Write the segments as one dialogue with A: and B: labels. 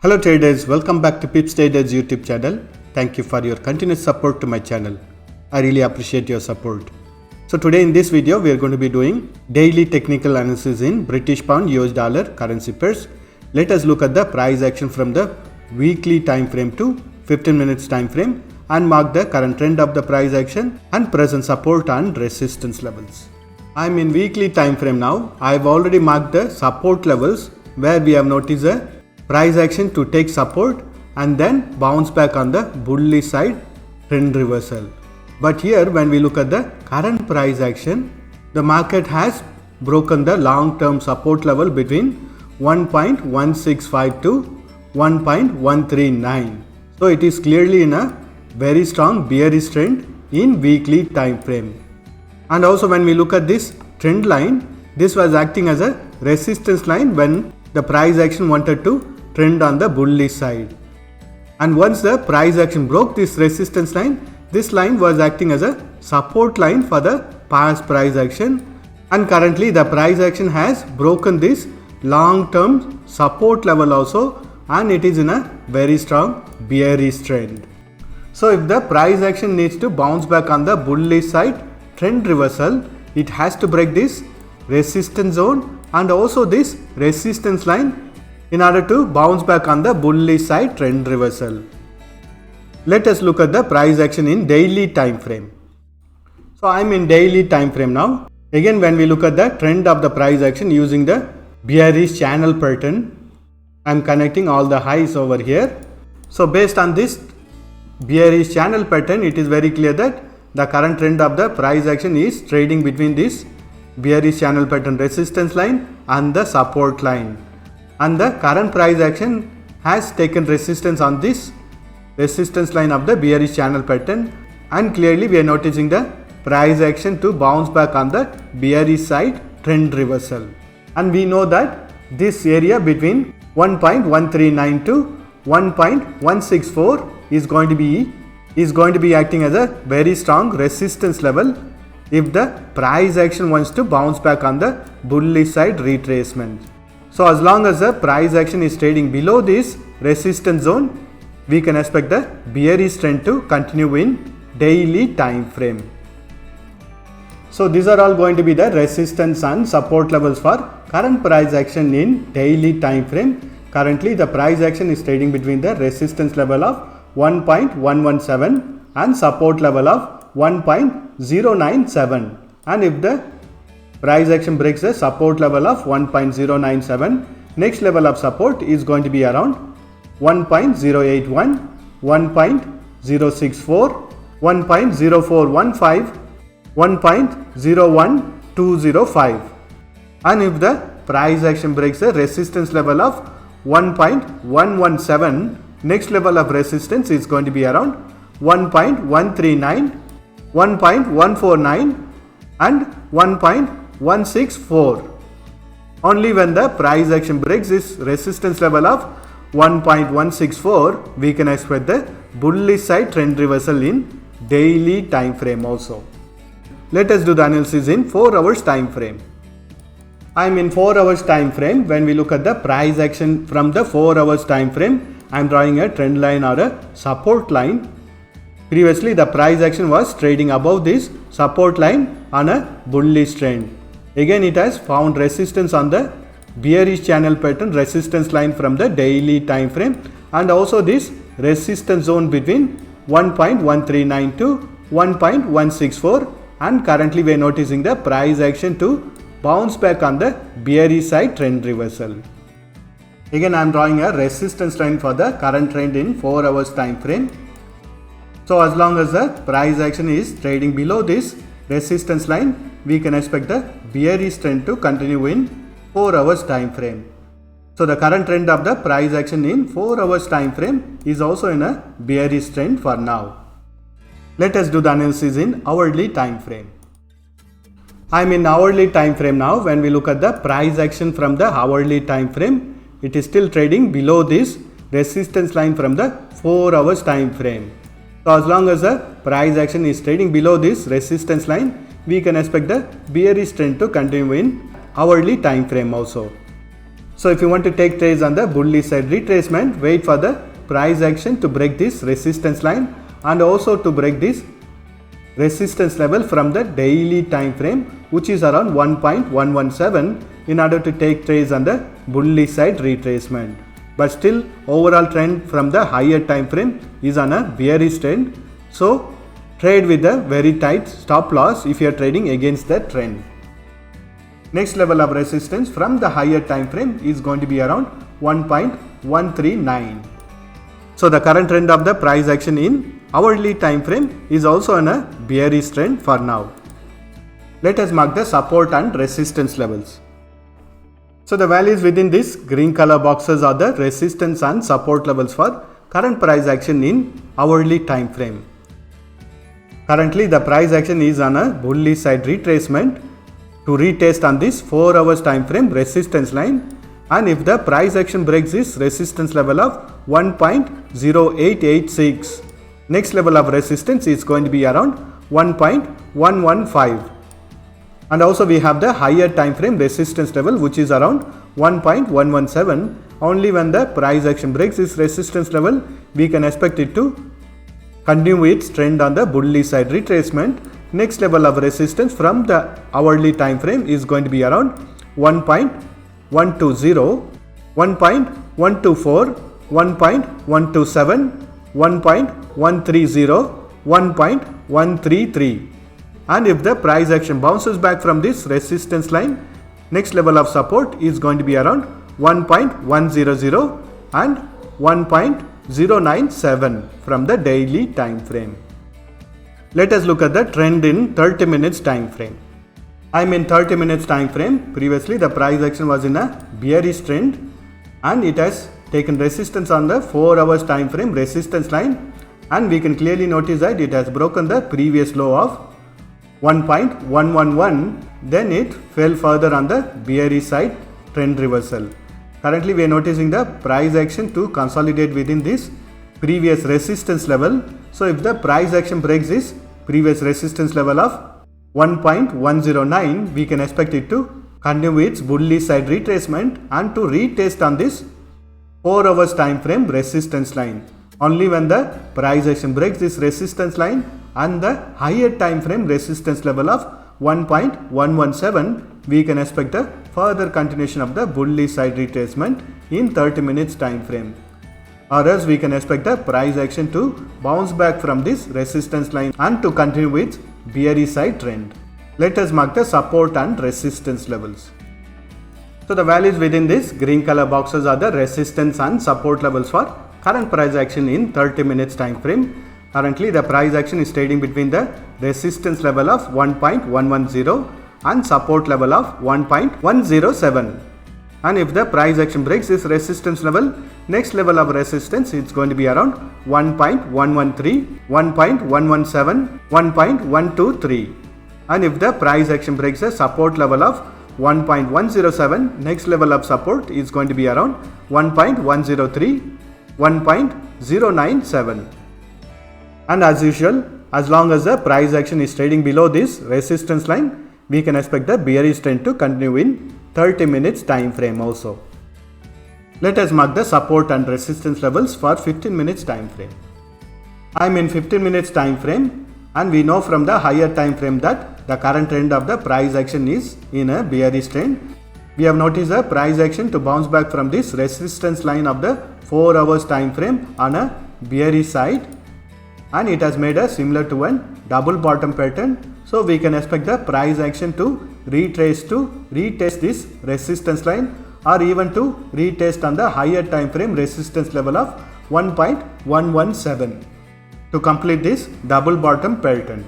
A: Hello traders, welcome back to Pips Traders YouTube channel. Thank you for your continuous support to my channel. I really appreciate your support. So today in this video we are going to be doing daily technical analysis in British pound US dollar currency pairs. Let us look at the price action from the weekly time frame to 15 minutes time frame and mark the current trend of the price action and present support and resistance levels. I am in weekly time frame now. I have already marked the support levels where we have noticed a price action to take support and then bounce back on the bullish side trend reversal. But here when we look at the current price action, the market has broken the long term support level between 1.165 to 1.139. So it is clearly in a very strong bearish trend in weekly time frame. And also when we look at this trend line, this was acting as a resistance line when the price action wanted to trend on the bullish side. And once the price action broke this resistance line, this line was acting as a support line for the past price action. And currently the price action has broken this long term support level also, and it is in a very strong bearish trend. So if the price action needs to bounce back on the bullish side trend reversal, it has to break this resistance zone and also this resistance line in order to bounce back on the bullish side trend reversal. Let us look at the price action in daily time frame. So I am in daily time frame now. Again when we look at the trend of the price action using the bearish channel pattern, I am connecting all the highs over here. So based on this bearish channel pattern, it is very clear that the current trend of the price action is trading between this bearish channel pattern resistance line and the support line. And the current price action has taken resistance on this resistance line of the bearish channel pattern, and clearly we are noticing the price action to bounce back on the bearish side trend reversal. And we know that this area between 1.139 to 1.164 is going to be acting as a very strong resistance level if the price action wants to bounce back on the bullish side retracement. So as long as the price action is trading below this resistance zone, we can expect the bearish trend to continue in daily time frame. So these are all going to be the resistance and support levels for current price action in daily time frame. Currently the price action is trading between the resistance level of 1.117 and support level of 1.097, and if the price action breaks the support level of 1.097, next level of support is going to be around 1.081, 1.064, 1.0415, 1.01205, and if the price action breaks the resistance level of 1.117, next level of resistance is going to be around 1.139, 1.149 and 1.164. Only when the price action breaks this resistance level of 1.164, we can expect the bullish side trend reversal in daily time frame also. Let us do the analysis in 4 hours time frame. I am in 4 hours time frame. When we look at the price action from the 4 hours time frame, I am drawing a trend line or a support line. Previously the price action was trading above this support line on a bullish trend. Again it has found resistance on the bearish channel pattern resistance line from the daily time frame, and also this resistance zone between 1.139 to 1.164, and currently we are noticing the price action to bounce back on the bearish side trend reversal. Again I am drawing a resistance line for the current trend in 4 hours time frame. So as long as the price action is trading below this resistance line, we can expect the bearish trend to continue in 4 hours time frame. So the current trend of the price action in 4 hours time frame is also in a bearish trend for now. Let us do the analysis in hourly time frame. I am in hourly time frame now. When we look at the price action from the hourly time frame, it is still trading below this resistance line from the 4 hours time frame. So as long as the price action is trading below this resistance line, we can expect the bearish trend to continue in hourly time frame also. So if you want to take trades on the bullish side retracement, wait for the price action to break this resistance line and also to break this resistance level from the daily time frame, which is around 1.117, in order to take trades on the bullish side retracement. But still, overall trend from the higher time frame is on a bearish trend. So trade with a very tight stop loss if you are trading against the trend. Next level of resistance from the higher time frame is going to be around 1.139. So the current trend of the price action in hourly time frame is also on a bearish trend for now. Let us mark the support and resistance levels. So the values within this green color boxes are the resistance and support levels for current price action in hourly time frame. Currently the price action is on a bullish side retracement to retest on this 4 hours time frame resistance line, and if the price action breaks this resistance level of 1.0886, next level of resistance is going to be around 1.115. And also we have the higher time frame resistance level, which is around 1.117. Only when the price action breaks this resistance level, we can expect it to continue its trend on the bullish side retracement. Next level of resistance from the hourly time frame is going to be around 1.120, 1.124, 1.127, 1.130, 1.133. And if the price action bounces back from this resistance line, next level of support is going to be around 1.100 and 1.097 from the daily time frame. Let us look at the trend in 30 minutes time frame. I am in 30 minutes time frame. Previously the price action was in a bearish trend and it has taken resistance on the 4 hours time frame resistance line, and we can clearly notice that it has broken the previous low of 1.111, then it fell further on the bearish side trend reversal. Currently we are noticing the price action to consolidate within this previous resistance level. So if the price action breaks this previous resistance level of 1.109, we can expect it to continue its bullish side retracement and to retest on this 4 hours time frame resistance line. Only when the price action breaks this resistance line and the higher time frame resistance level of 1.117, we can expect a further continuation of the bullish side retracement in 30 minutes time frame. Or else we can expect the price action to bounce back from this resistance line and to continue its bearish side trend. Let us mark the support and resistance levels. So the values within this green color boxes are the resistance and support levels for current price action in 30 minutes time frame. Currently the price action is trading between the resistance level of 1.110 and support level of 1.107. And if the price action breaks this resistance level, next level of resistance is going to be around 1.113, 1.117, 1.123. And if the price action breaks the support level of 1.107, next level of support is going to be around 1.103, 1.097. And as usual, as long as the price action is trading below this resistance line, we can expect the bearish trend to continue in 30 minutes time frame also. Let us mark the support and resistance levels for 15 minutes time frame. I am in 15 minutes time frame, and we know from the higher time frame that the current trend of the price action is in a bearish trend. We have noticed the price action to bounce back from this resistance line of the 4 hours time frame on a bearish side, and it has made a similar to a double bottom pattern. So we can expect the price action to retest this resistance line, or even to retest on the higher time frame resistance level of 1.117 to complete this double bottom pattern.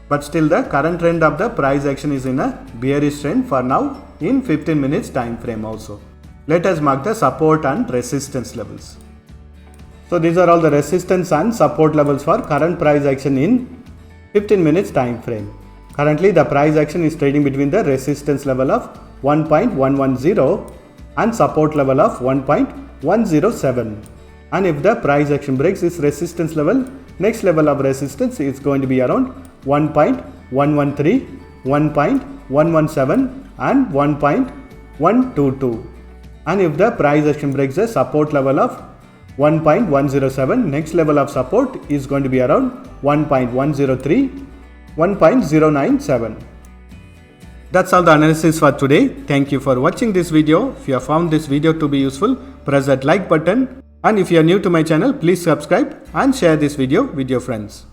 A: But still the current trend of the price action is in a bearish trend for now in 15 minutes time frame also. Let us mark the support and resistance levels. So these are all the resistance and support levels for current price action in 15 minutes time frame. Currently the price action is trading between the resistance level of 1.110 and support level of 1.107. And if the price action breaks this resistance level, next level of resistance is going to be around 1.113, 1.117 and 1.122. and if the price action breaks the support level of 1.107, next level of support is going to be around 1.103, 1.097. That's all the analysis for today. Thank you for watching this video. If you have found this video to be useful, press that like button, and if you are new to my channel, please subscribe and share this video with your friends.